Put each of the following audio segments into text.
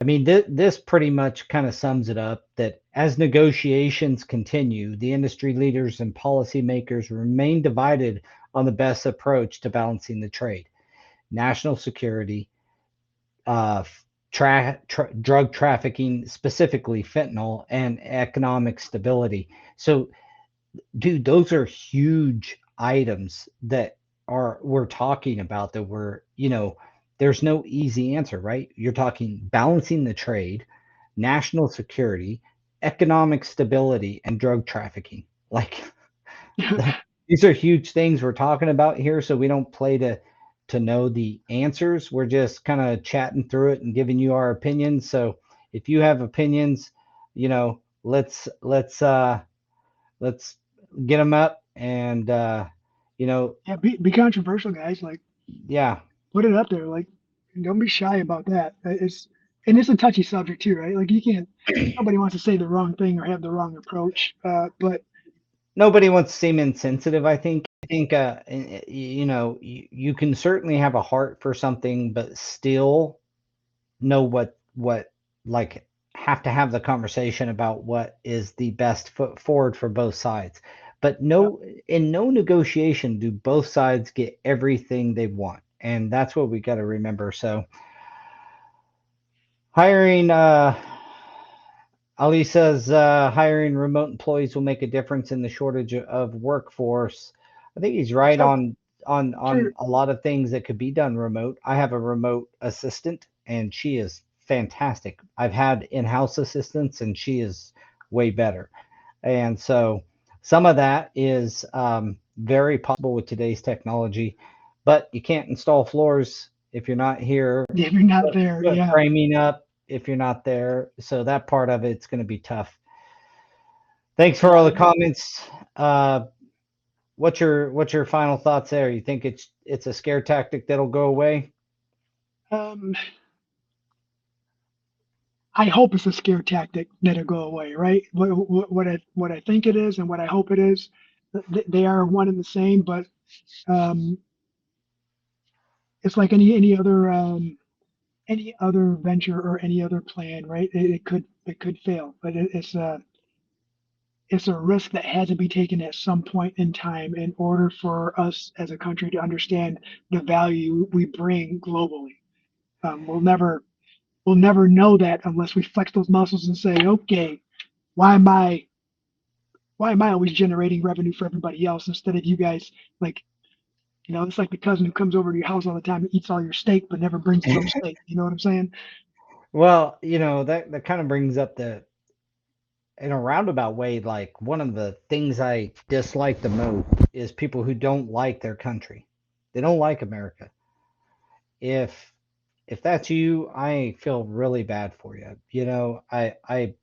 I mean, this pretty much kind of sums it up that as negotiations continue, the industry leaders and policymakers remain divided on the best approach to balancing the trade. National security, uh, drug trafficking, specifically fentanyl, and economic stability. So, dude, those are huge items that are we're talking about that there's no easy answer, right? You're talking balancing the trade, national security, economic stability, and drug trafficking. Like these are huge things we're talking about here, so we don't play to know the answers. We're just kind of chatting through it and giving you our opinions. So if you have opinions, let's get them up and Yeah, be controversial, guys. Like, yeah. put it up there. Like, don't be shy about that. It's a touchy subject too, right? Like, you can't. Nobody wants to say the wrong thing or have the wrong approach. But Nobody wants to seem insensitive. I think you can certainly have a heart for something, but still know what like have to have the conversation about what is the best foot forward for both sides. But yeah, no negotiation do both sides get everything they want, and that's what we got to remember. So hiring Ali says hiring remote employees will make a difference in the shortage of workforce. I think he's right so on sure. a lot of things that could be done remote. I have a remote assistant and she is fantastic. I've had in-house assistants and she is way better. And so some of that is very possible with today's technology, but you can't install floors if you're not here, If you're not there, yeah. framing up if you're not there. So that part of it's going to be tough. Thanks for all Yeah. the comments. Uh, what's your final thoughts there? You think it's a scare tactic that'll go away? Um, I hope it's a scare tactic that'll go away, right? What I think it is and what I hope it is, they are one and the same. But um, it's like any other venture or any other plan, right? It could fail, but it's a risk that has to be taken at some point in time in order for us as a country to understand the value we bring globally. We'll never know that unless we flex those muscles and say, okay, why am I why am I always generating revenue for everybody else instead of you guys? Like, it's like the cousin who comes over to your house all the time and eats all your steak but never brings his own steak. You know what I'm saying? Well, that kind of brings up the in a roundabout way, like one of the things I dislike the most is people who don't like their country. They don't like America. If if that's you, I feel really bad for you. I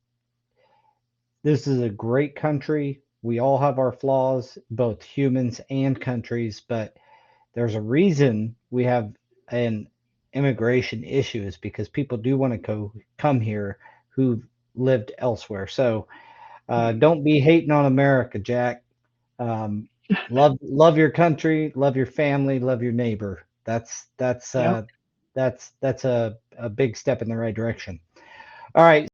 this is a great country. We all have our flaws, both humans and countries, but there's a reason we have an immigration issue is because people do want to come here who lived elsewhere. So don't be hating on America, Jack. Um, love your country, love your family, love your neighbor. That's Yep. a big step in the right direction. All right.